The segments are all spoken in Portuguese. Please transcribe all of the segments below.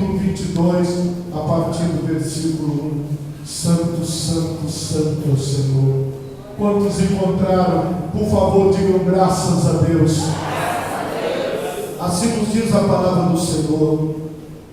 capítulo 22, a partir do versículo 1. Santo, santo, santo é o Senhor. Quantos encontraram? Por favor, digam graças a Deus. Assim nos diz a palavra do Senhor.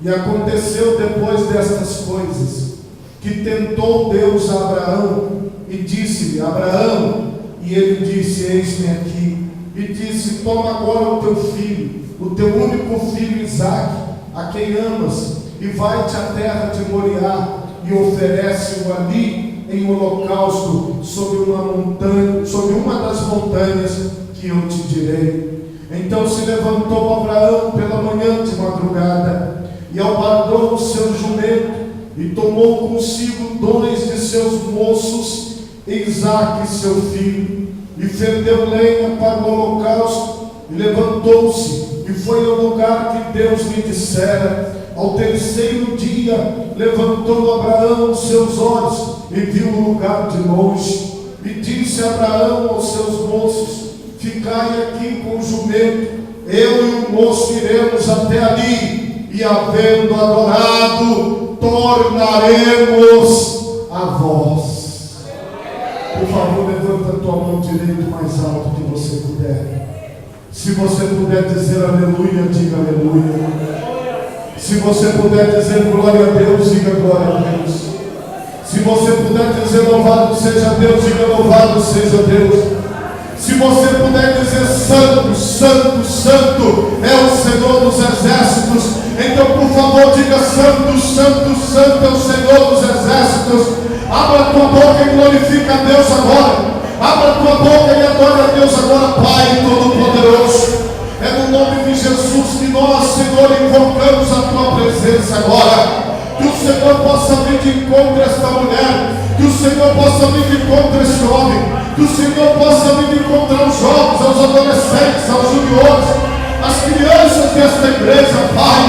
E aconteceu depois destas coisas, que tentou Deus a Abraão, e disse-lhe: Abraão, e ele disse: eis-me aqui. E disse: toma agora o teu filho, o teu único filho Isaque, a quem amas, e vai-te à terra de Moriá, e oferece-o ali em holocausto sobre uma montanha, sobre uma das montanhas que eu te direi. Então se levantou Abraão pela manhã de madrugada, e albardou o seu jumento, e tomou consigo 2 de seus moços, Isaque seu filho, e fendeu lenha para o holocausto, e levantou-se, e foi ao lugar que Deus lhe dissera. Ao terceiro dia levantou Abraão os seus olhos, e viu o lugar de longe, e disse Abraão aos seus moços: ficai aqui com o jumento, eu e o moço iremos até ali, e havendo adorado, tornaremos a vós. Por favor, levanta a tua mão direita mais alto que você puder. Se você puder dizer aleluia, diga aleluia. Se você puder dizer glória a Deus, diga glória a Deus. Se você puder dizer louvado seja Deus, diga louvado seja Deus. Se você puder dizer santo, santo, santo é o Senhor dos exércitos, então por favor diga santo, santo, santo é o Senhor dos exércitos. Abra a tua boca e glorifica a Deus agora. Abra a tua boca e adora a Deus agora, Pai Todo-Poderoso. É no nome de Jesus que nós, Senhor, invocamos a tua presença agora. Que o Senhor possa vir de encontro a esta mulher, que o Senhor possa vir de encontro a este homem, que o Senhor possa vir de encontro aos jovens, aos adolescentes, aos juniores, às crianças desta igreja, Pai.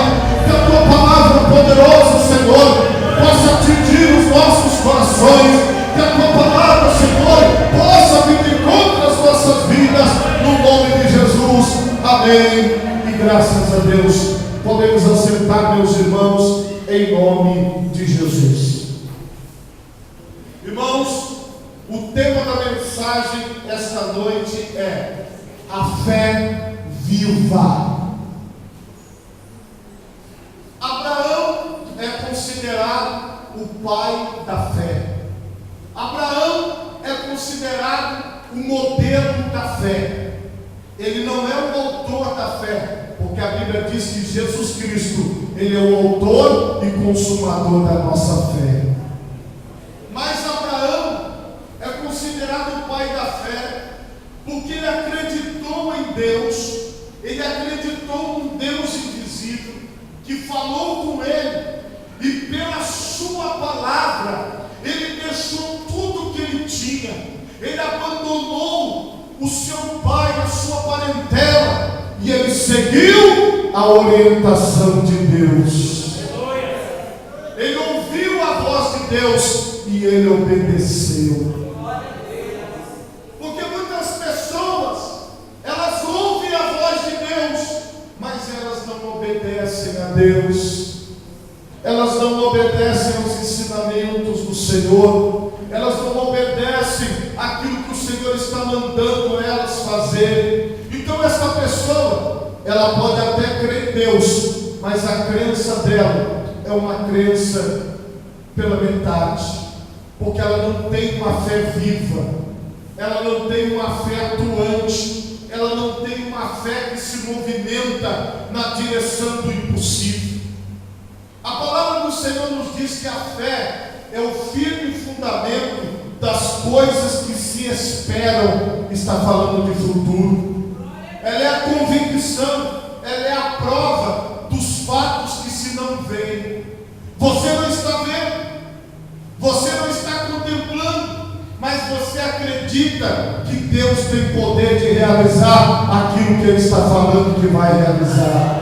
Que a tua palavra poderosa, Senhor, possa atingir os nossos corações, que a tua palavra, Senhor, possa vir de encontro às nossas vidas, no nome de Jesus, amém, e graças a Deus. Podemos assentar, meus irmãos, em nome de Jesus. Irmãos, o tema da mensagem esta noite é a fé viva. Abraão é considerado o pai da fé. Abraão é considerado o modelo da fé. Ele não é o autor da fé, porque a Bíblia diz que Jesus Cristo, Ele é o autor e consumador da nossa fé. Mas Abraão é considerado o pai da fé, porque ele acreditou em Deus, ele acreditou num Deus invisível, que falou com ele, e pela sua palavra, ele deixou tudo que ele tinha, ele abandonou o seu pai, a sua parentela, e ele seguiu a orientação de Deus. Ele ouviu a voz de Deus e ele obedeceu. Porque muitas pessoas, elas ouvem a voz de Deus, mas elas não obedecem a Deus. Elas não obedecem aos ensinamentos do Senhor. Elas não obedecem aquilo que o Senhor está mandando elas fazerem. Então essa pessoa, ela pode até crer em Deus, mas a crença dela é uma crença pela metade, porque ela não tem uma fé viva, ela não tem uma fé atuante, ela não tem uma fé que se movimenta na direção do impossível. A palavra do Senhor nos diz que a fé é o firme fundamento das coisas que se esperam. Está falando de futuro. Ela é a convicção, ela é a prova dos fatos que se não veem. Você não está vendo, você não está contemplando, mas você acredita que Deus tem poder de realizar aquilo que Ele está falando que vai realizar.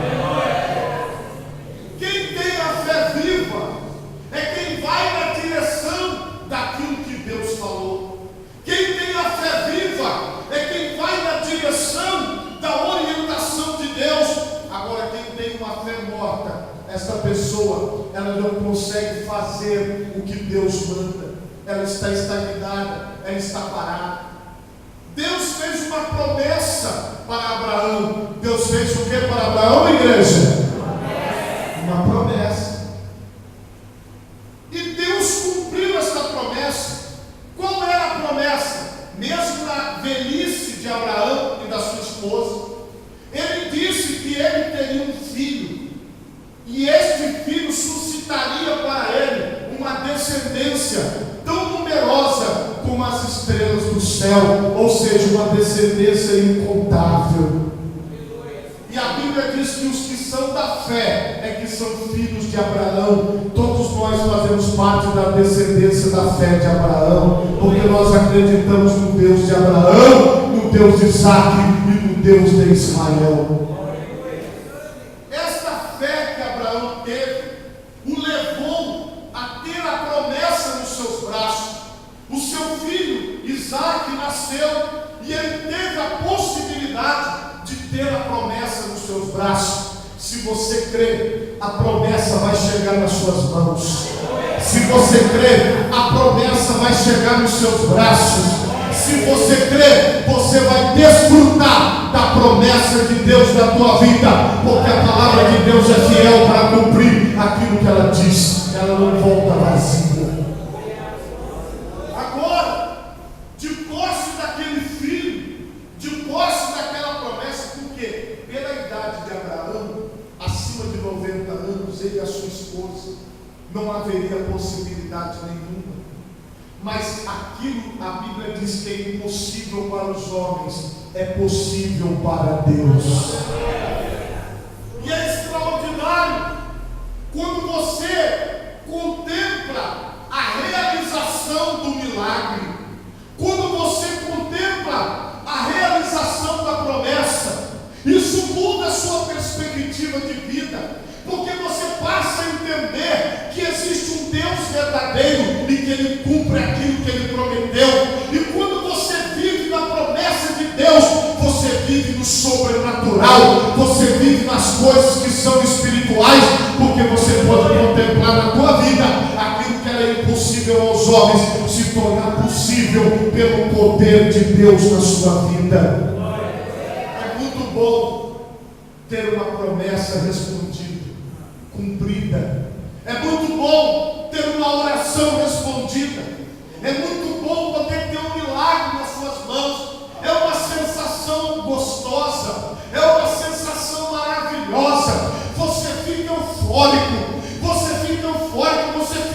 esta pessoa, ela não consegue fazer o que Deus manda. Ela está estagnada, ela está parada. Deus fez uma promessa para Abraão. Deus fez o que para Abraão, igreja? Uma promessa. E Deus cumpriu essa promessa. Qual era a promessa? Mesmo na velhice de Abraão e da sua esposa, ele disse que ele teria um filho, e este filho suscitaria para ele uma descendência tão numerosa como as estrelas do céu, ou seja, uma descendência incontável. E a Bíblia diz que os que são da fé é que são filhos de Abraão. Todos nós fazemos parte da descendência da fé de Abraão, porque nós acreditamos no Deus de Abraão, no Deus de Isaac e no Deus de Israel. Esta fé que Abraão teve o levou a ter a promessa nos seus braços. O seu filho Isaac nasceu e ele teve a possibilidade de ter a promessa nos seus braços. Se você crê, a promessa vai chegar nas suas mãos. Se você crê, a promessa vai chegar nos seus braços. Se você crê, você vai desfrutar da promessa de Deus na tua vida, porque a palavra de Deus é fiel para cumprir aquilo que ela diz. Ela não volta vazia. Agora, de posse daquele filho, de posse daquela promessa, por quê? Pela idade de Abraão, acima de 90 anos, ele e a sua esposa, não haveria possibilidade nenhuma. Mas aquilo, a Bíblia diz que é impossível para os homens, é possível para Deus. E é extraordinário quando você contempla a realização do milagre, quando você contempla a realização da promessa. Isso muda a sua perspectiva de vida, porque você passa a entender que existe um Deus verdadeiro e que Ele cumpre aquilo que Ele prometeu. E quando você vive na promessa de Deus, você vive no sobrenatural, você vive nas coisas que são espirituais, porque você pode contemplar na tua vida aquilo que era impossível aos homens se tornar possível pelo poder de Deus na sua vida. É muito bom ter uma promessa respondida, cumprida. É muito bom ter uma oração respondida. É muito bom poder ter um milagre nas suas mãos. É uma sensação gostosa, é uma sensação maravilhosa. Você fica eufórico, você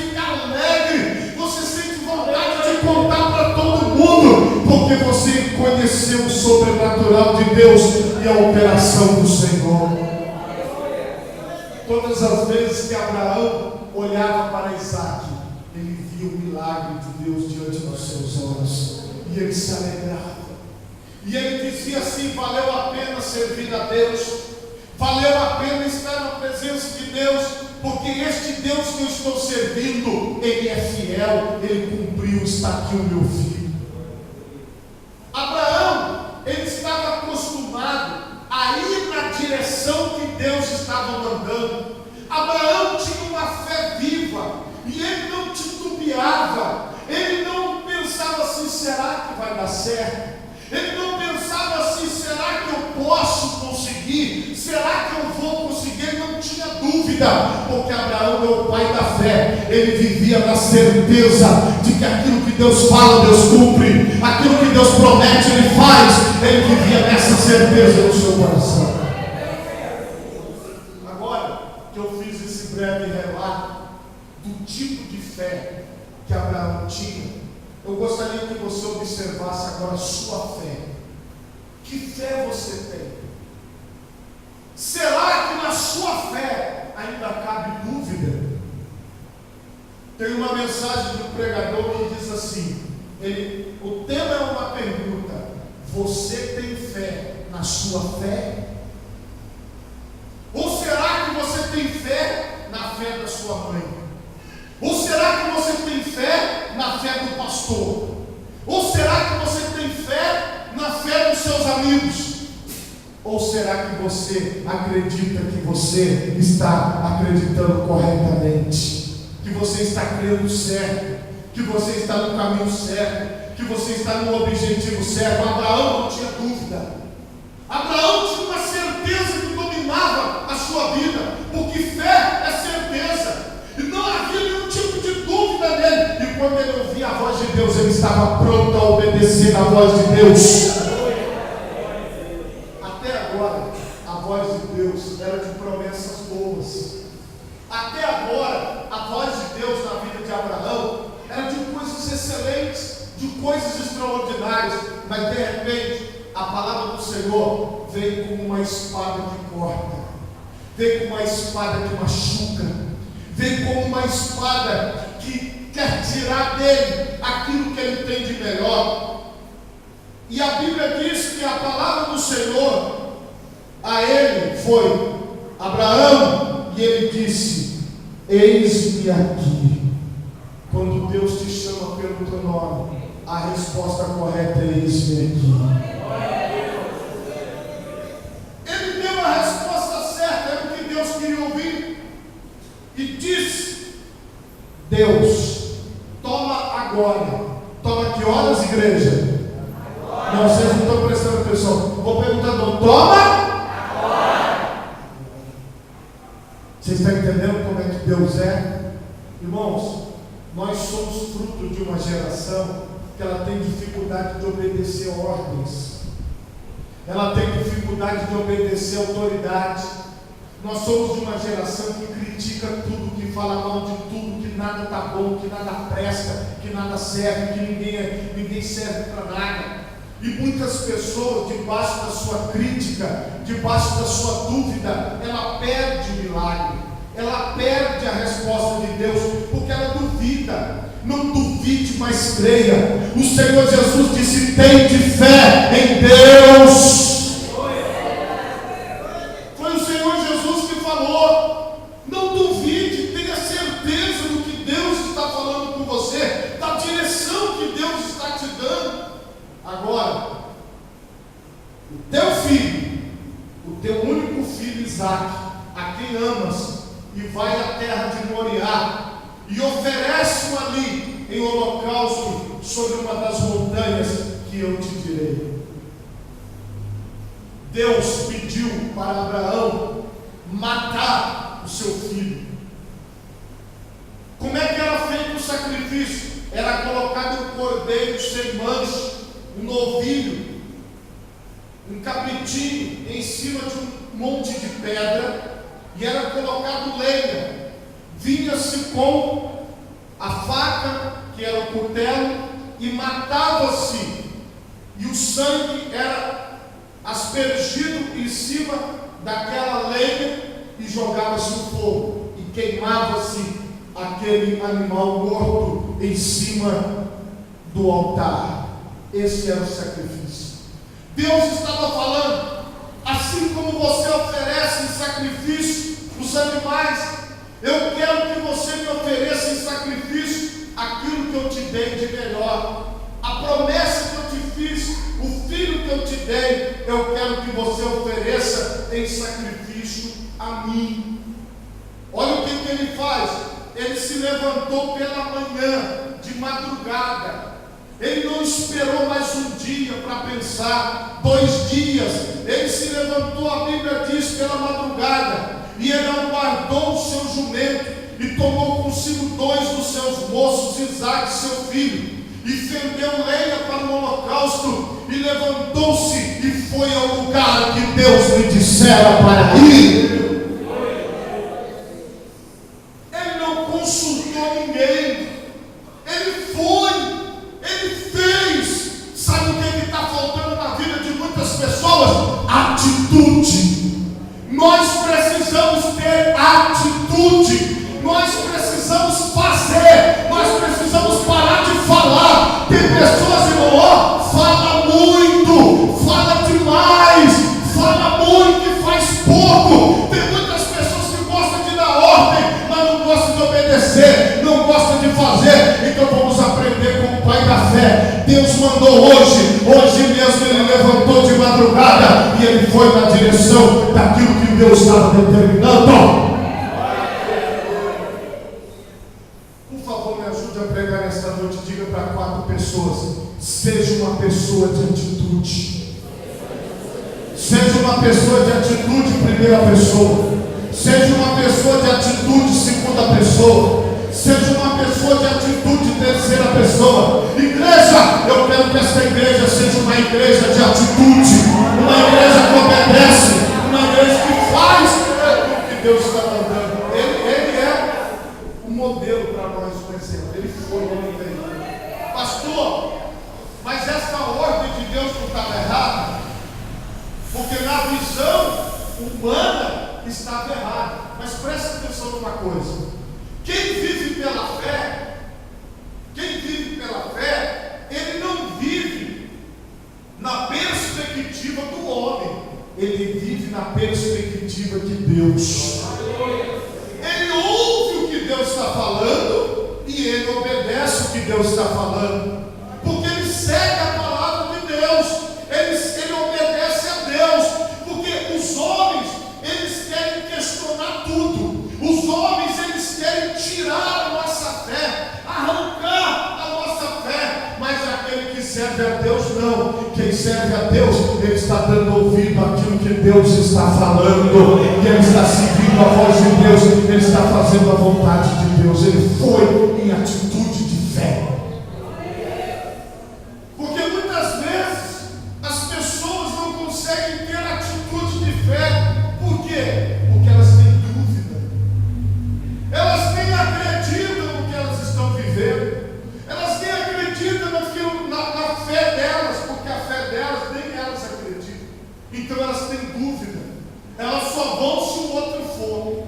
fica alegre, você sente vontade de contar para todo mundo, porque você conheceu o sobrenatural de Deus e a operação do Senhor. Todas as vezes que Abraão olhava para Isaac, ele via o milagre de Deus diante dos seus olhos, e ele se alegrava. E ele dizia assim: valeu a pena servir a Deus, valeu a pena estar na presença de Deus, porque este Deus que eu estou servindo, Ele é fiel, Ele cumpriu, está aqui o meu filho. Abraão, ele estava acostumado a ir na direção que Deus estava mandando. Abraão tinha uma fé viva, e ele não titubeava, ele não pensava assim: será que vai dar certo? Ele não pensava assim: será que eu posso conseguir? Será que eu vou conseguir? Ele não tinha dúvida, porque Abraão é o pai da fé. Ele vivia na certeza de que aquilo que Deus fala, Deus cumpre, aquilo que Deus promete, Ele faz. Ele vivia nessa certeza no seu coração. Agora que eu fiz esse breve relato do tipo de fé que Abraão tinha, eu gostaria que você observasse agora a sua fé. Que fé você tem? Será que na sua fé ainda cabe dúvida? Tem uma mensagem do pregador que diz assim, o tema é uma pergunta: você tem fé na sua fé? Ou será que você tem fé na fé da sua mãe? Ou será que você tem fé na fé do pastor? Ou será que você tem fé na fé dos seus amigos? Ou será que você acredita que você está acreditando corretamente? Que você está crendo certo? Que você está no caminho certo? Que você está no objetivo certo? Abraão não tinha dúvida. Abraão tinha uma certeza que dominava a sua vida, porque fé é certeza. E não havia nenhum tipo de dúvida nele. E quando ele ouvia a voz de Deus, ele estava pronto a obedecer a voz de Deus. Até agora, a voz de Deus era de promessas boas. Até agora, a voz de Deus na vida de Abraão era de coisas excelentes, de coisas extraordinárias. Mas de repente, a palavra do Senhor veio como uma espada que corta, veio como uma espada que machuca, veio como uma espada que quer tirar dele aquilo que ele tem de melhor. E a Bíblia diz que a palavra do Senhor a ele foi: Abraão, e ele disse: eis-me aqui. Quando Deus te chama pelo teu nome, a resposta correta é: eis-me aqui. Ele deu a resposta certa, era o que Deus queria ouvir, e disse: Deus, toma agora. Toma que horas, igreja? Não, vocês não estão prestando atenção. Vou perguntar, não, toma agora. Vocês estão entendendo como é que Deus é? Irmãos, nós somos fruto de uma geração que ela tem dificuldade de obedecer ordens. Ela tem dificuldade de obedecer autoridade. Nós somos de uma geração que critica tudo, que fala mal de tudo, que nada está bom, que nada presta, que nada serve, que ninguém serve para nada. E muitas pessoas, debaixo da sua crítica, debaixo da sua dúvida, ela perde o milagre, ela perde a resposta de Deus, porque ela duvida. Não duvide, mas creia. O Senhor Jesus disse: tem de fé em Deus. Foi o Senhor Jesus que falou: não duvide, tenha certeza do que Deus está falando com você, da direção que Deus está te dando. Agora, o teu filho, o teu único filho Isaque, a quem amas, e vai à terra de Moriá e oferece-o ali em holocausto sobre uma das montanhas que eu te direi. Deus pediu para Abraão matar o seu filho. Como é que era feito o sacrifício? Era colocado um cordeiro sem mancha, um novilho, um cabritinho em cima de um monte de pedra, e era colocado lenha. Vinha-se com a faca, que era o cutelo, e matava-se, e o sangue era aspergido em cima daquela lenha e jogava-se no fogo, e queimava-se aquele animal morto em cima do altar. Esse era o sacrifício. Deus estava falando: assim como você oferece em sacrifício os animais, eu quero que você me ofereça em sacrifício aquilo que eu te dei de melhor. A promessa que eu te fiz, o filho que eu te dei, eu quero que você ofereça em sacrifício a mim. Olha o que ele faz. Ele se levantou pela manhã, de madrugada. Ele não esperou mais um dia para pensar, 2 dias. Ele se levantou, a Bíblia diz, pela madrugada, e ele aguardou o seu jumento, e tomou consigo 2 dos seus moços, Isaque, seu filho, e fendeu lenha para o holocausto, e levantou-se e foi ao lugar que Deus lhe dissera para ir. Ele não consultou ninguém, ele foi. Ele fez. Sabe o que está faltando na vida de muitas pessoas? Atitude. Nós precisamos ter atitude. Nós precisamos fazer. Nós precisamos parar de falar. Tem pessoas, irmão, fala muito, fala demais, fala muito e faz pouco. Tem muitas pessoas que gostam de dar ordem, mas não gostam de obedecer, não gostam de fazer. Então vamos aprender com o Pai da fé. Deus mandou hoje mesmo ele levantou de madrugada madrugada e ele foi na direção daquilo que Deus estava determinando. Por favor, me ajude a pregar esta noite. Diga para 4 pessoas: seja uma pessoa de atitude. Seja uma pessoa de atitude, primeira pessoa. Seja uma pessoa de atitude, segunda pessoa. Seja uma pessoa de atitude, terceira pessoa. Igreja, eu quero que esta igreja seja uma igreja de atitude, uma igreja que obedece, uma igreja que faz aquilo que Deus está mandando. Ele é um modelo para nós, um exemplo. Ele foi ontem. Pastor, mas essa ordem de Deus não estava errada, porque na visão humana estava errada. Mas presta atenção numa coisa: quem vive pela fé, ele não vive na perspectiva do homem, ele vive na perspectiva de Deus. Ele ouve o que Deus está falando e ele obedece o que Deus está falando, porque ele segue a palavra de Deus, ele obedece a Deus, porque os homens, eles querem questionar tudo. Os homens, eles querem tirar a nossa fé, arrancar a nossa fé, mas aquele que serve a Deus não. Quem serve a Deus, ele está dando ouvido àquilo que Deus está falando, e ele está seguindo a voz de Deus, ele está fazendo a vontade de Deus. Ele foi em atitude de fé. Porque muitas vezes as pessoas não conseguem ter atitude de fé. Por quê? Porque elas têm dúvida. Elas nem acreditam no que elas estão vivendo. Elas nem acreditam na fé delas, porque a fé delas nem elas acreditam. Então elas têm dúvida. Elas só vão se o outro for.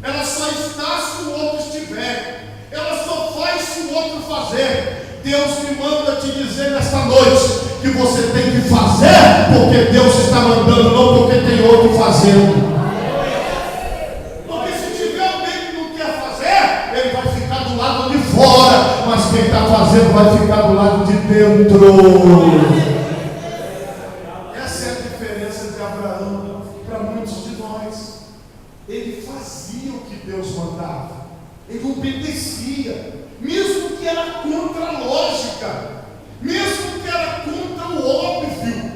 Elas só está se o outro estiver. Elas só faz se o outro fazer. Deus me manda te dizer nesta noite que você tem que fazer porque Deus está mandando, não porque tem outro fazendo. Porque se tiver alguém que não quer fazer, ele vai ficar do lado de fora, mas quem está fazendo vai ficar do lado de dentro. Essa é a diferença de Abraão para muitos de nós. Ele fazia o que Deus mandava, ele obedecia, mesmo que era contra a lógica, mesmo que era contra o óbvio.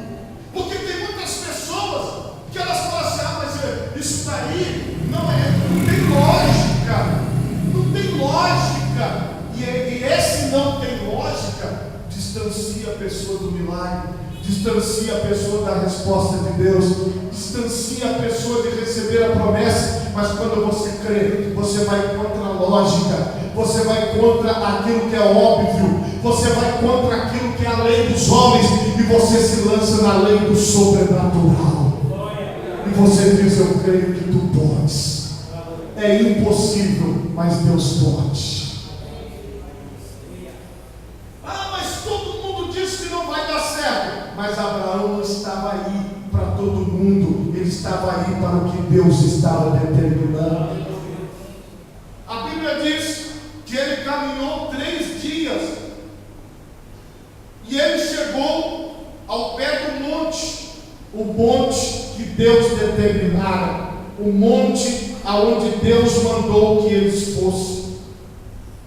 Porque tem muitas pessoas que elas falam assim: ah, mas isso daí não tem lógica, não tem lógica. E esse não tem lógica distancia a pessoa do milagre, distancia a pessoa da resposta de Deus, distancia a pessoa de receber a promessa. Mas quando você crê, você vai contra a lógica, você vai contra aquilo que é óbvio, você vai contra aquilo que é a lei dos homens, e você se lança na lei do sobrenatural. E você diz: eu creio que tu podes. É impossível, mas Deus pode. Ah, mas todo mundo diz que não vai dar certo. Mas Abraão não estava aí para todo mundo, ele estava aí para o que Deus estava determinando. A Bíblia diz que ele caminhou 3 dias e ele chegou ao pé do monte, o monte que Deus determinara, o monte aonde Deus mandou que eles fossem.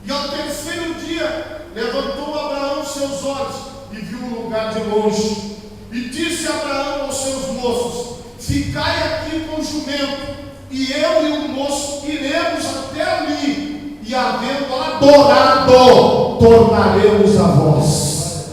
E ao 3º dia levantou Abraão seus olhos e viu o lugar de longe, e disse Abraão aos seus moços: ficai aqui com o jumento, e eu e o moço iremos até ali, e havendo adorado, tornaremos a vós.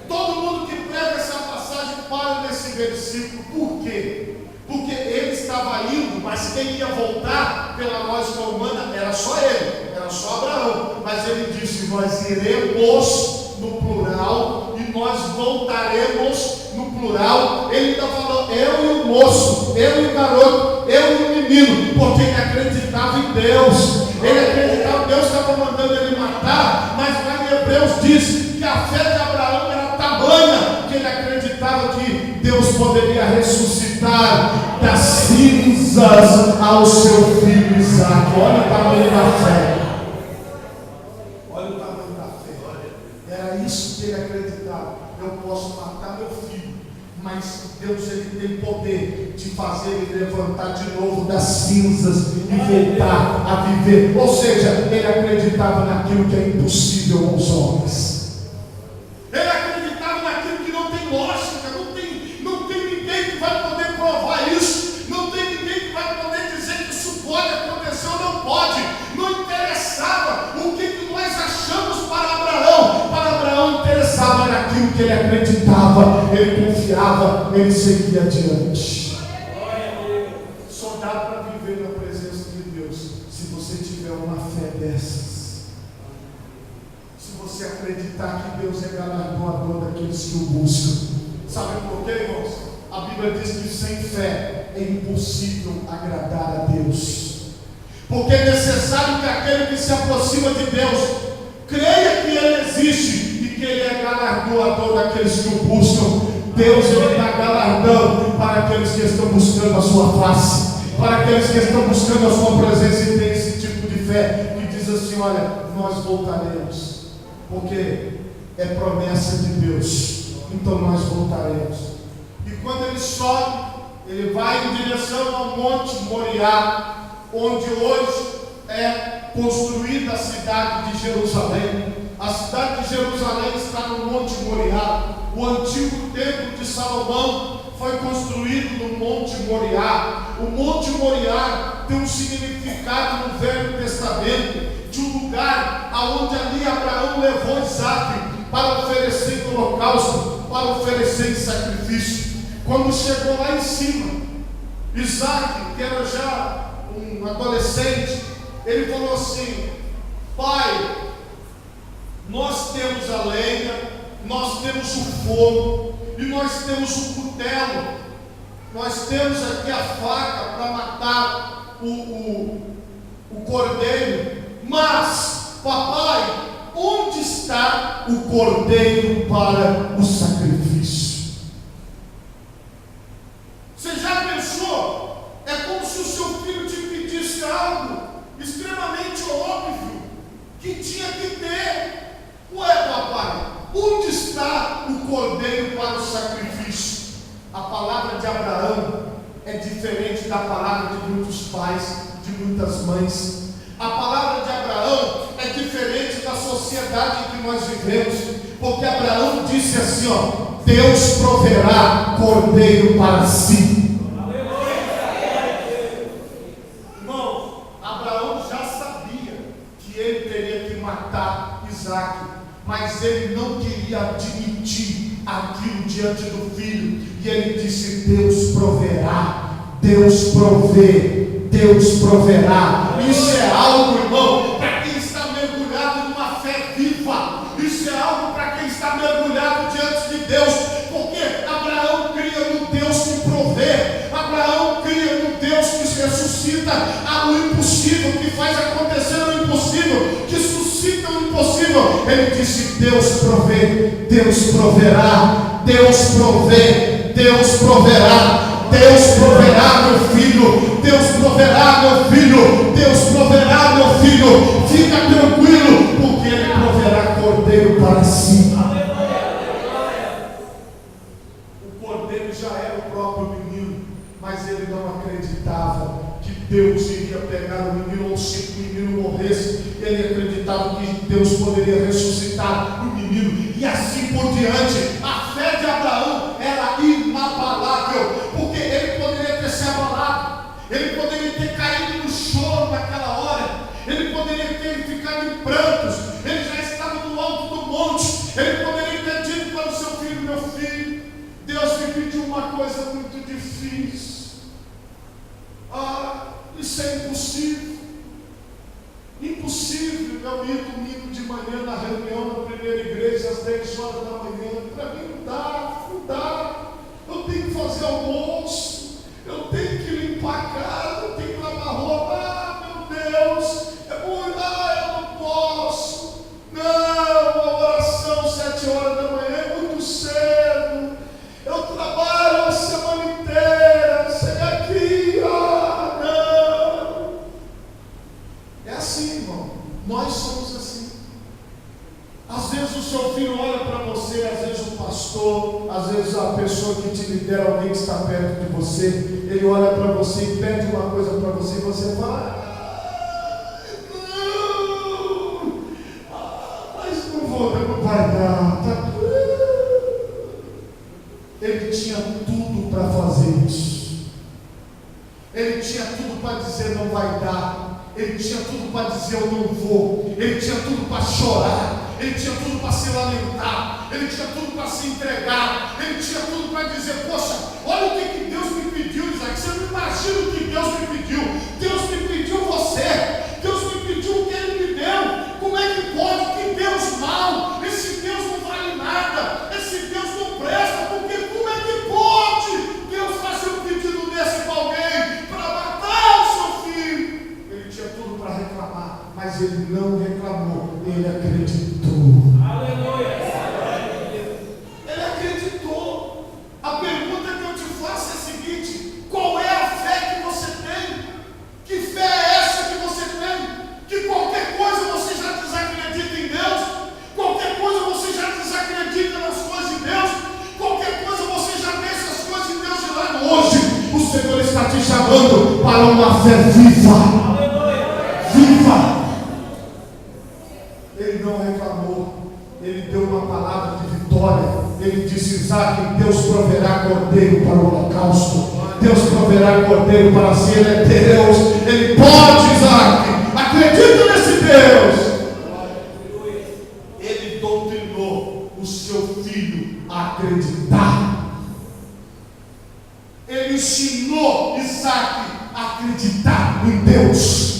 Todo mundo que prega essa passagem para nesse versículo. Por quê? Porque ele estava indo, mas quem ia voltar pela lógica humana era só ele, era só Abraão. Mas ele disse: nós iremos no plural e nós voltaremos no plural. Ele está falando eu e o moço, eu e o garoto, eu e o menino, porque ele acreditava em Deus. Ele acreditava, Deus estava mandando ele matar, mas lá em Hebreus diz que a fé de Abraão era tamanha que ele acreditava que Deus poderia ressuscitar das cinzas ao seu filho Isaque. Olha o tamanho da fé. Olha o tamanho da fé. Era isso que ele acreditava. Eu posso matar meu filho, mas Deus ele tem poder de fazer ele levantar de novo das cinzas e voltar a viver. Ou seja, ele acreditava naquilo que é impossível aos homens. Ele acreditava naquilo que não tem lógica, não tem ninguém que vai poder provar isso, não tem ninguém que vai poder dizer que isso pode acontecer ou não pode. Não interessava o que nós achamos para Abraão. Para Abraão interessava naquilo que ele acreditava, ele confiava, ele seguia adiante. Só dá para viver na presença de Deus se você tiver uma fé dessas. Se você acreditar que Deus é galardoador daqueles que o buscam. Sabe por quê, irmãos? A Bíblia diz que sem fé é impossível agradar a Deus. Porque é necessário que aquele que se aproxima de Deus creia que Ele existe e que Ele é galardoador daqueles que o buscam. Deus ele dá galardão para aqueles que estão buscando a sua face, para aqueles que estão buscando a sua presença e tem esse tipo de fé que diz assim: olha, nós voltaremos, porque é promessa de Deus, então nós voltaremos. E quando ele sobe, ele vai em direção ao Monte Moriá, onde hoje é construída a cidade de Jerusalém. A cidade de Jerusalém está no Monte Moriá. O antigo templo de Salomão foi construído no Monte Moriá. O Monte Moriá tem um significado no Velho Testamento de um lugar aonde ali Abraão levou Isaac para oferecer em holocausto, para oferecer em sacrifício. Quando chegou lá em cima, Isaac, que era já um adolescente, ele falou assim: pai, nós temos a lenha, nós temos o fogo e nós temos o cutelo, nós temos aqui a faca para matar o cordeiro, mas papai, onde está o cordeiro para o sacrifício? Você já pensou? É como se o seu filho te pedisse algo extremamente óbvio que tinha que ter. Ué, papai, onde está o cordeiro para o sacrifício? A palavra de Abraão é diferente da palavra de muitos pais, de muitas mães. A palavra de Abraão é diferente da sociedade em que nós vivemos, porque Abraão disse assim: ó, Deus proverá cordeiro para si. Irmão, Abraão já sabia que ele teria que matar Isaac, mas ele não queria admitir aquilo diante do filho, e ele disse: Deus proverá, Deus provê, Deus proverá. Isso é algo, irmão, para quem está mergulhado numa fé viva. Isso é algo para quem está mergulhado diante de Deus, porque Abraão cria no Deus que provê, Abraão cria no Deus que ressuscita o impossível, que faz acontecer o impossível, que suscita o impossível. Ele disse: Deus provê, Deus proverá, Deus provê, Deus proverá. Deus proverá, meu filho, Deus proverá, meu filho, Deus proverá, meu filho. Fica tranquilo, porque Ele proverá cordeiro para si. O cordeiro já era o próprio menino, mas ele não acreditava que Deus iria pegar o menino, ou se o menino morresse, ele acreditava que Deus poderia ressuscitar o menino, e assim por diante. A fé de Abraão era inabalável, porque ele poderia ter se abalado, ele poderia ter caído no choro naquela hora, ele poderia ter ficado em prantos, ele já estava no alto do monte, ele poderia ter dito para o seu filho: meu filho, Deus me pediu uma coisa muito difícil. Isso é impossível. Impossível eu ir domingo de manhã na reunião da primeira igreja às 10 horas da manhã. Para mim não dá, não dá. Eu tenho que fazer almoço, eu tenho que limpar a casa, eu tenho que lavar roupa. Meu Deus, é muito, eu não posso. Não, a oração 7 horas da manhã é muito cedo. Eu trabalho a semana inteira, sei aqui, não. É assim, irmão. Nós somos assim. Às vezes o seu filho olha para você, às vezes o pastor, às vezes a pessoa que te lidera, alguém que está perto de você, ele olha para você e pede uma coisa para você e você fala: mas não vai dar. Ele tinha tudo para fazer isso. Ele tinha tudo para dizer não vai dar. Ele tinha tudo para dizer eu não vou. Ele tinha tudo para chorar. Ele tinha tudo para se lamentar. Ele tinha tudo para se entregar. Ele tinha tudo para dizer: poxa, olha o que Deus me pediu, Isaac. Você não imagina o que Deus me pediu. Deus me pediu você. Deus me pediu o que Ele me deu. Como é que pode? Que Deus mau. Esse Deus não vale nada. Esse Deus não presta. Porque como é que pode Deus fazer um pedido desse para alguém? Para matar o seu filho. Ele tinha tudo para reclamar, mas ele não reclamou. Ele acreditou. Aleluia. Ele acreditou. A pergunta que eu te faço é a seguinte: qual é a fé que você tem? Que fé é essa que você tem? Que qualquer coisa você já desacredita em Deus? Qualquer coisa você já desacredita nas coisas de Deus? Qualquer coisa você já deixa as coisas de Deus de lado? Hoje o Senhor está te chamando para uma fé viva. Viva! Ele não reclamou, ele deu uma palavra de vitória. Ele disse: Isaac, Deus proverá cordeiro para o holocausto, Deus proverá cordeiro para si. Ele é Deus, ele pode, Isaac, acredita nesse Deus. Ele doutrinou o seu filho a acreditar. Ele ensinou Isaac a acreditar em Deus.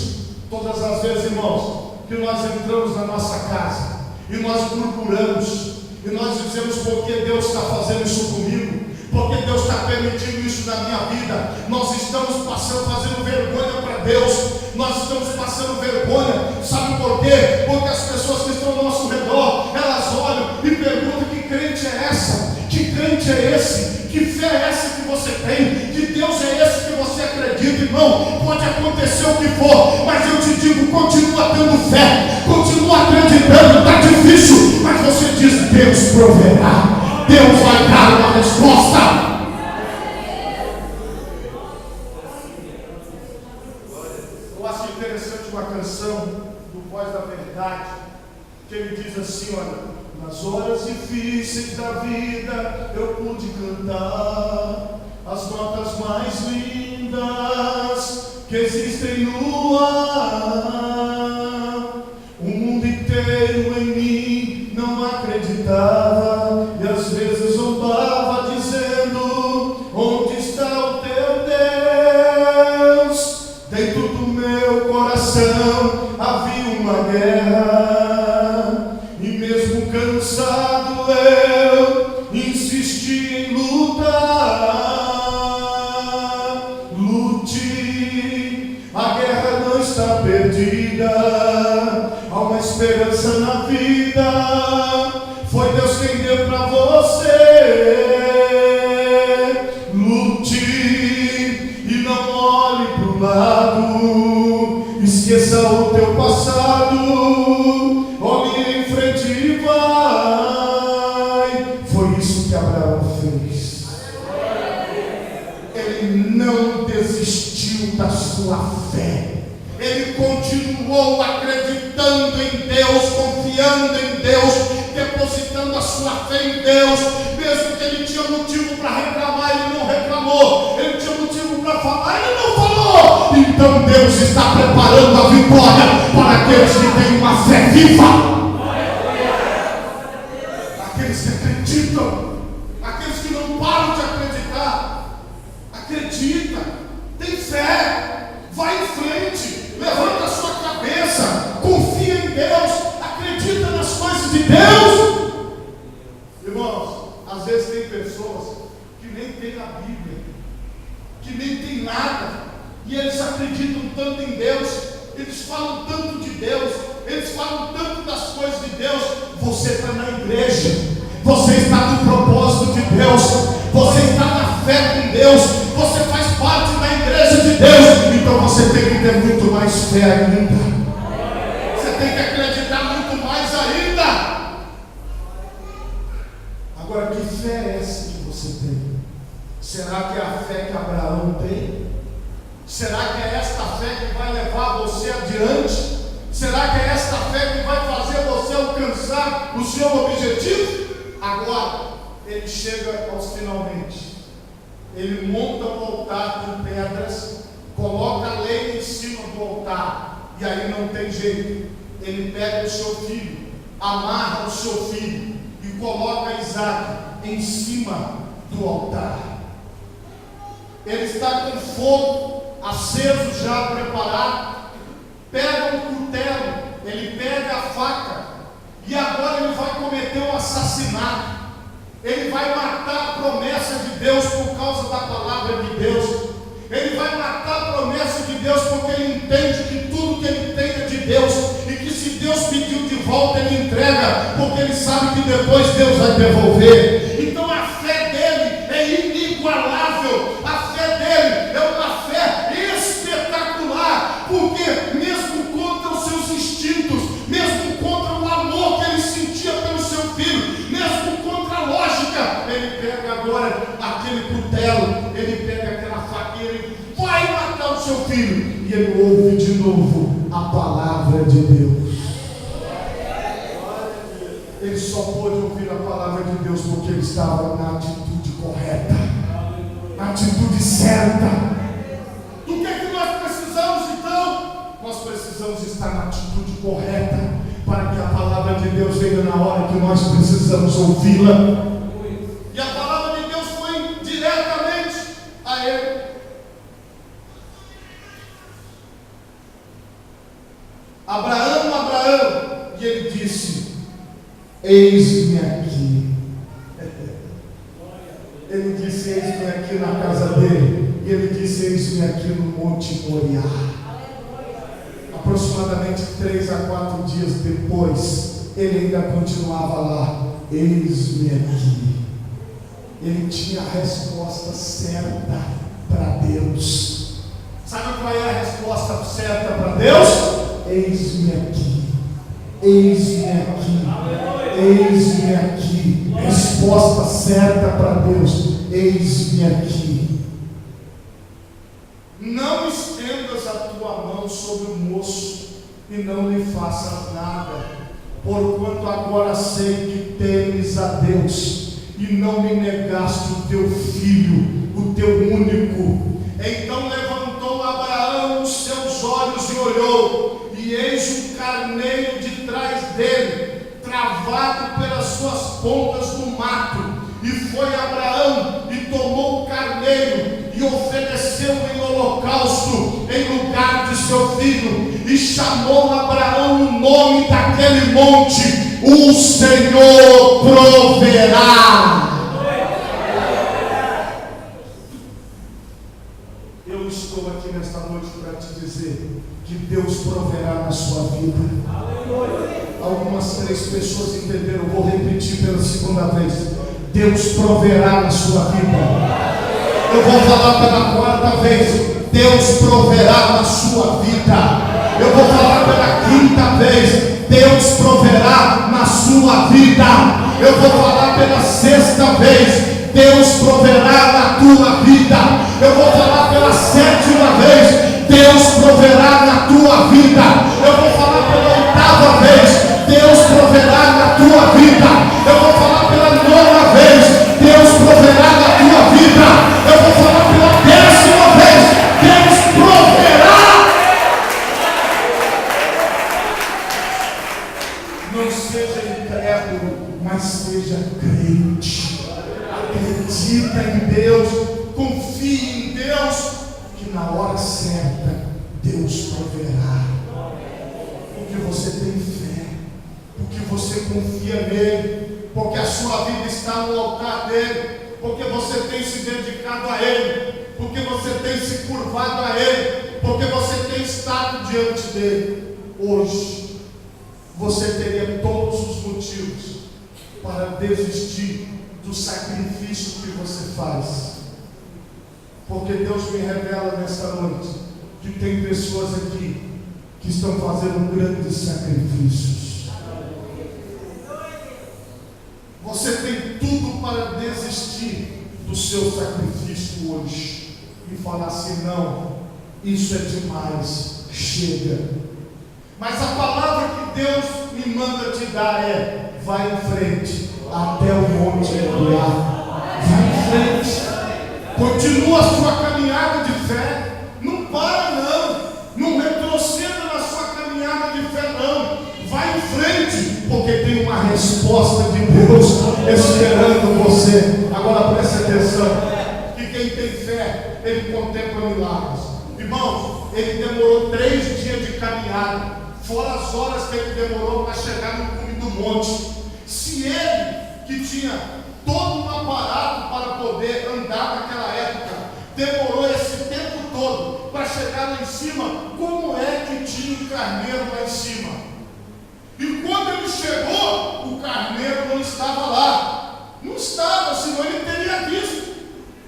Todas as vezes, irmãos, que nós entramos na nossa casa e nós murmuramos e nós dizemos: por que Deus está fazendo isso comigo? Por que Deus está permitindo isso na minha vida? Nós estamos fazendo vergonha para Deus. Nós estamos passando vergonha. Sabe por quê? Porque as pessoas que estão ao nosso redor, elas olham e perguntam: que crente é essa? Que crente é esse? Que fé é essa que você tem? Que Deus é esse que você acredita? Irmão, pode acontecer o que for, mas eu te digo: continua tendo fé, continua acreditando. Está difícil, mas você diz: Deus proverá, Deus vai dar uma resposta. Eu acho interessante uma canção do Voz da Verdade, que ele diz assim: olha, nas horas difíceis da vida eu pude cantar as notas mais lindas que existem no ar. O mundo inteiro em mim não acreditava e às vezes zombava, dizendo: onde está o teu Deus? Dentro do meu coração havia uma guerra, e mesmo cansado eu insisti em lutar. Lute, a guerra não está perdida, há uma esperança na vida. Foi Deus quem deu para você. Lute e não olhe para o lado, esqueça o teu passado, olhe em frente e vai. Foi isso que Abraão fez. Ele não desistiu da sua fé. Ele continuou acreditando em Deus, confiando em Deus, depositando a sua fé em Deus. Mesmo que ele tinha motivo para reclamar, ele não reclamou. Ele tinha motivo para falar, ele não falou. Então Deus está preparando a vitória para aqueles que têm uma fé viva, aqueles que acreditam, aqueles que não param de acreditar. Acredita, tem fé, vai em frente, levanta a sua cabeça, confia em Deus, acredita nas coisas de Deus. Irmãos, às vezes tem pessoas que nem têm a Bíblia, que nem tem nada, e eles acreditam tanto em Deus, eles falam tanto de Deus, eles falam tanto das coisas de Deus. Você está na igreja, você está no propósito de Deus, você está na fé com Deus, você faz parte da igreja de Deus. Então você tem que ter muito mais fé ainda, você tem que acreditar muito mais ainda. no seu objetivo? Agora, ele chega aos finalmente. Ele monta um altar com pedras, coloca a lenha em cima do altar, e aí não tem jeito. Ele pega o seu filho, amarra o seu filho e coloca Isaac em cima do altar. Ele está com fogo aceso já preparado, pega um cutelo, ele pega a faca, e agora ele vai cometer um assassinato. Ele vai matar a promessa de Deus por causa da palavra de Deus. Ele vai matar a promessa de Deus porque ele entende que tudo que ele tem é de Deus, e que se Deus pediu de volta, ele entrega, porque ele sabe que depois Deus vai devolver. Então a fé dele é inigualável. A fé dele é uma fé espetacular, porque mesmo contra os seus instintos, mesmo contra o amor que ele sentia pelo seu filho, mesmo contra a lógica, ele pega agora aquele cutelo, ele pega aquela faca, ele vai matar o seu filho, e ele ouve de novo a palavra de Deus. Ele só pôde ouvir a palavra de Deus porque ele estava na atitude correta, na atitude certa. Do que é que nós precisamos então? Nós precisamos estar na atitude correta, para que a palavra de Deus venha na hora que nós precisamos ouvi-la. E a palavra de Deus foi diretamente a ele. Abraão, Abraão, e ele disse: eis-me aqui. Ele disse: eis-me aqui na casa dele, e ele disse: eis-me aqui no Monte Moriá. Aproximadamente 3 a 4 dias depois, ele ainda continuava lá: eis-me aqui. Ele tinha a resposta certa para Deus. Sabe qual é a resposta certa para Deus? Eis-me aqui, eis-me aqui, eis-me aqui. Resposta certa para Deus: eis-me aqui. Não estendas a tua mão sobre o moço e não lhe faças nada, porquanto agora sei que temes a Deus e não me negaste o teu filho, o teu único. Então levantou Abraão os seus olhos e olhou, e eis um carneiro de trás dele, travado pelas suas pontas do mato. E foi Abraão e tomou o carneiro e ofereceu em holocausto em lugar de seu filho, e chamou Abraão o nome daquele monte: o Senhor proverá. Eu estou aqui nesta noite para te dizer que Deus proverá na sua vida. Algumas 3 pessoas entenderam, vou repetir pela segunda vez: Deus proverá na sua vida. Eu vou falar pela 4ª vez: Deus proverá na sua vida. Eu vou falar pela 5ª vez: Deus proverá na sua vida. Eu vou falar pela 6ª vez: Deus proverá na tua vida. Eu vou falar pela 7ª vez: Deus proverá na tua vida. Eu vou falar pela 8ª vez: Deus proverá na tua vida. Eu vou falar pela 9ª vez: Deus proverá na tua vida. Eu vou falar pela 10ª vez: Deus proverá. Não seja incrédulo, mas seja crente. Acredita em Deus, confie em Deus, que na hora certa Deus proverá. Porque você tem fé, porque você confia nele, porque a sua vida está no altar dele, porque você tem se dedicado a ele, porque você tem se curvado a ele, porque você tem estado diante dele. Hoje você teria todos os motivos para desistir do sacrifício que você faz, porque Deus me revela nesta noite que tem pessoas aqui que estão fazendo grandes sacrifícios. Você tem tudo para desistir do seu sacrifício hoje e falar assim: não, isso é demais, chega. Mas a palavra que Deus me manda te dar é: vai em frente até o monte Moriá. Vai em frente. Continua a sua caminhada de fé. Não para não. Não retroceda na sua caminhada de fé não. Vai em frente, porque tem uma resposta de Deus esperando você. Agora preste atenção, que quem tem fé, ele contempla milagres. Irmãos, ele demorou 3 dias de caminhada, fora as horas que ele demorou para chegar no cume do monte. Se ele, que tinha todo um aparato para poder andar naquela época, demorou esse tempo todo para chegar lá em cima, como é que tinha um carneiro lá em cima? E quando ele chegou, o carneiro não estava lá. Não estava, senão ele teria visto.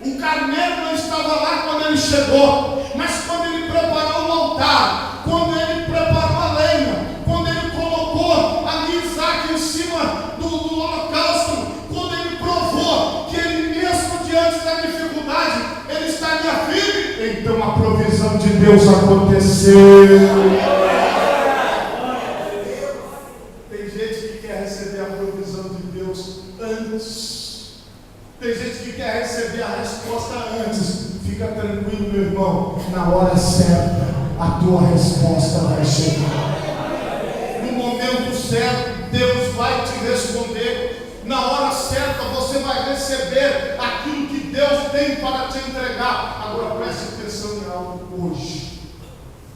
O carneiro não estava lá quando ele chegou. Mas quando ele preparou o altar, quando ele preparou a lenha, quando ele colocou ali Isaac em cima do holocausto, quando ele provou que ele mesmo diante da dificuldade, ele estaria firme, então a provisão de Deus aconteceu. Tem gente que quer receber a resposta antes. Fica tranquilo, meu irmão. Na hora certa, a tua resposta vai chegar. No momento certo, Deus vai te responder. Na hora certa, você vai receber aquilo que Deus tem para te entregar. Agora preste atenção em algo hoje.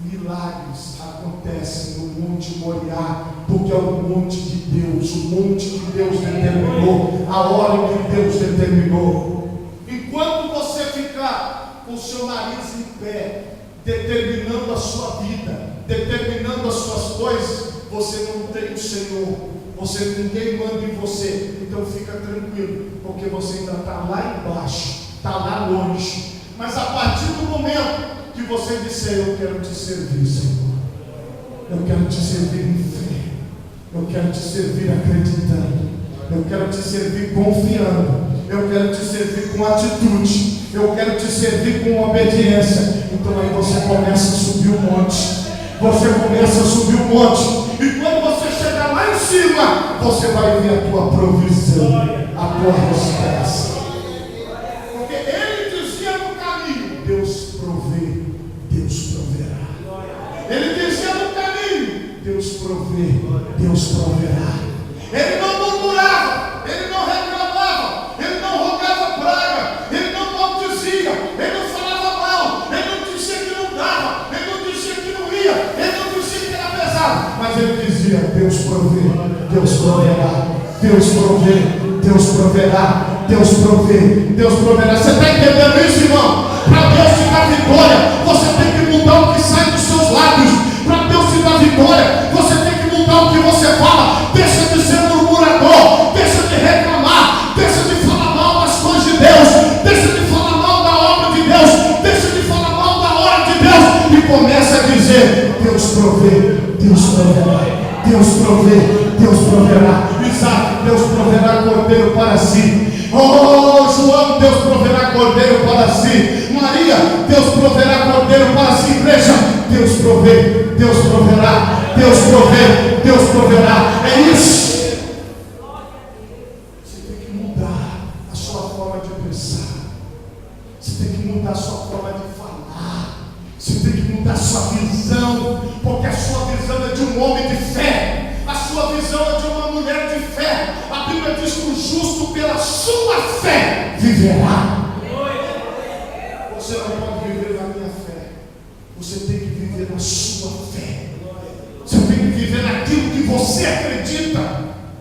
Milagres acontecem no Monte Moriá, porque é o monte de Deus, o monte que Deus determinou, a hora que Deus determinou. Enquanto você ficar com o seu nariz em pé, determinando a sua vida, determinando as suas coisas, você não tem o Senhor, ninguém manda em você. Então fica tranquilo, porque você ainda está lá embaixo, está lá longe. Mas a partir do momento que você disser: eu quero te servir, Senhor, eu quero te servir em fé, eu quero te servir acreditando, eu quero te servir confiando, eu quero te servir com atitude, eu quero te servir com obediência. Então aí você começa a subir o monte, e quando você chegar lá em cima, você vai ver a tua provisão, a tua resposta. Porque ele dizia no caminho: Deus provê, Deus proverá. Ele dizia no caminho: Deus provê, Deus proverá. Ele não murmurava, ele não reclamava, ele não rogava praga, ele não maldizia, ele não falava mal, ele não dizia que não dava, ele não dizia que não ia, ele não dizia que era pesado, mas ele dizia: Deus provê, Deus proverá, Deus provê, Deus proverá, Deus provê, Deus proverá. Você está entendendo isso, irmão? Para Deus te dar vitória, você tem que mudar o que sai dos seus lábios. Para Deus te dar vitória, você tem que mudar o que você fala. Deixa de ser murmurador, deixa de reclamar, deixa de falar mal das coisas de Deus, deixa de falar mal da obra de Deus, deixa de falar mal da hora de Deus, e começa a dizer: Deus provê, Deus proverá, Deus provê, Deus proverá. Isaac, Deus proverá cordeiro para si. Oh, João, Deus proverá cordeiro para si. Maria, Deus proverá cordeiro para si. Igreja, Deus provê, Deus proverá, Deus provê, Deus proverá. É isso. Você tem que mudar a sua forma de pensar. Você tem que mudar a sua forma de falar. Você tem que mudar a sua visão, porque a sua visão é de um homem de fé. A sua visão é de uma mulher de fé. A Bíblia diz que o justo pela sua fé viverá. Você não pode viver na minha fé, você tem que viver na sua fé. Você tem que viver naquilo que você acredita,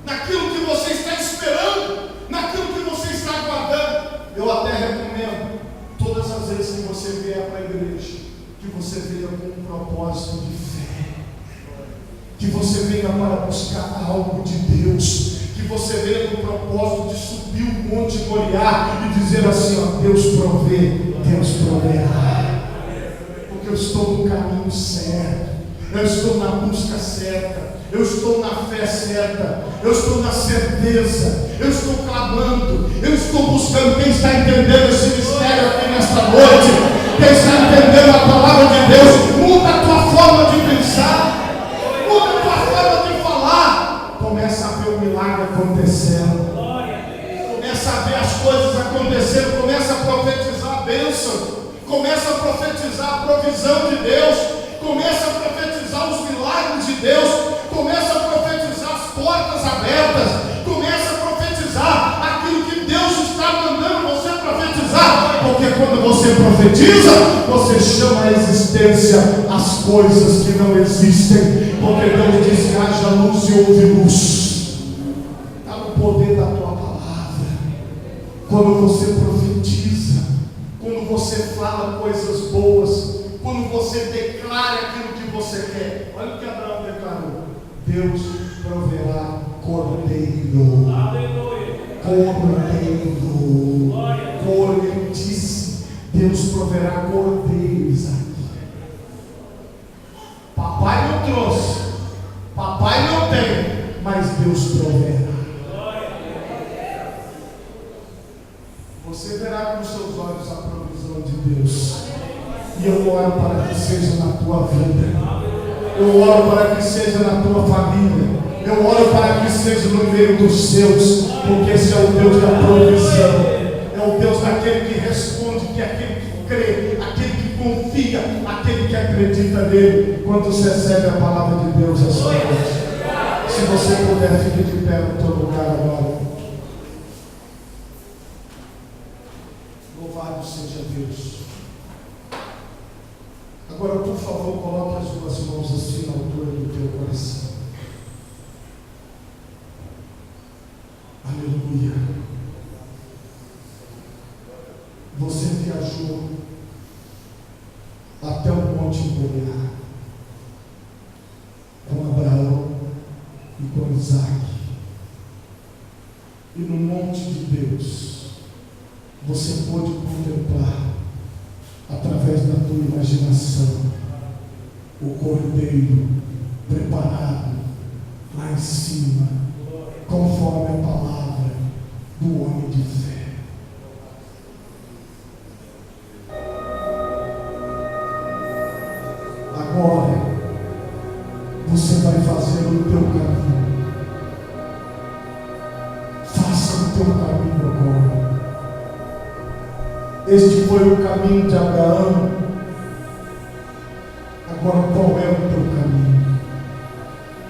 naquilo que você está esperando, naquilo que você está aguardando. Eu até recomendo, todas as vezes que você vier para a igreja, que você venha com um propósito de fé, que você venha para buscar algo de Deus, que você venha com o propósito de subir o Monte Moriá e dizer assim: ó, Deus provê, Deus proverá, porque eu estou no caminho certo, eu estou na busca certa, eu estou na fé certa, eu estou na certeza, eu estou clamando, eu estou buscando. Quem está entendendo esse mistério aqui nesta noite? Quem está entendendo a palavra de Deus? Muda a tua forma de pensar, muda a tua forma de falar, começa a ver o milagre milagre acontecendo. Começa a ver as coisas acontecendo, começa a profetizar a bênção, começa a profetizar a provisão de Deus, começa a profetizar os milagres de Deus, começa a profetizar as portas abertas, começa a profetizar aquilo que Deus está mandando você profetizar, porque quando você profetiza, você chama à existência as coisas que não existem, porque Deus diz que haja luz e houve luz. Está no poder da tua palavra. Quando você profetiza, quando você fala coisas boas, quando você declara aquilo que você quer. Olha o que Abraão declarou: Deus proverá cordeiro. Aleluia. Cordeiro. Ele disse: Deus proverá cordeiros aqui. Papai não trouxe, papai não tem, mas Deus proverá. Você verá com seus olhos a provisão de Deus. E eu oro para que seja na tua vida. Eu oro para que seja na tua família. Eu oro para que seja no meio dos seus. Porque esse é o Deus da provisão. É o Deus daquele que responde, que é aquele que crê, aquele que confia, aquele que acredita nele. Quantos recebem a palavra de Deus essa noite? Se você puder, fique de pé no teu lugar agora. Louvado seja Deus. Agora, por favor, coloque as duas mãos assim na altura do teu coração. Aleluia. Você viajou até o Monte Moriá com Abraão e com Isaac. E no monte de Deus você pôde contemplar, através da tua imaginação, o cordeiro preparado lá em cima, conforme a palavra do homem de fé. Agora você vai fazer o teu caminho. Faça o teu caminho agora. Este foi o caminho de Abraão. Agora qual é o teu caminho?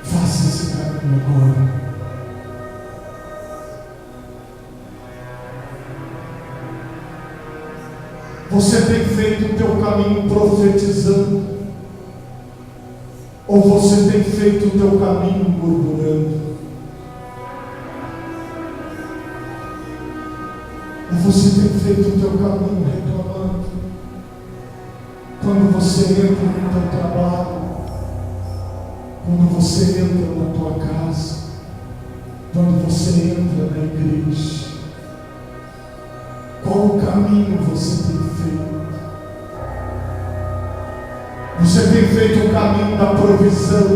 Faça esse caminho agora. Você tem feito o teu caminho profetizando? Ou você tem feito o teu caminho murmurando? Você tem feito o teu caminho reclamando? Quando você entra no teu trabalho, quando você entra na tua casa, quando você entra na igreja, qual o caminho você tem feito? Você tem feito o caminho da provisão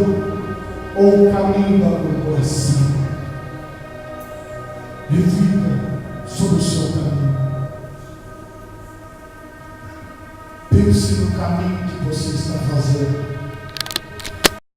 ou o caminho da murmuração? Reflita sobre o seu caminho. Pense no caminho que você está fazendo.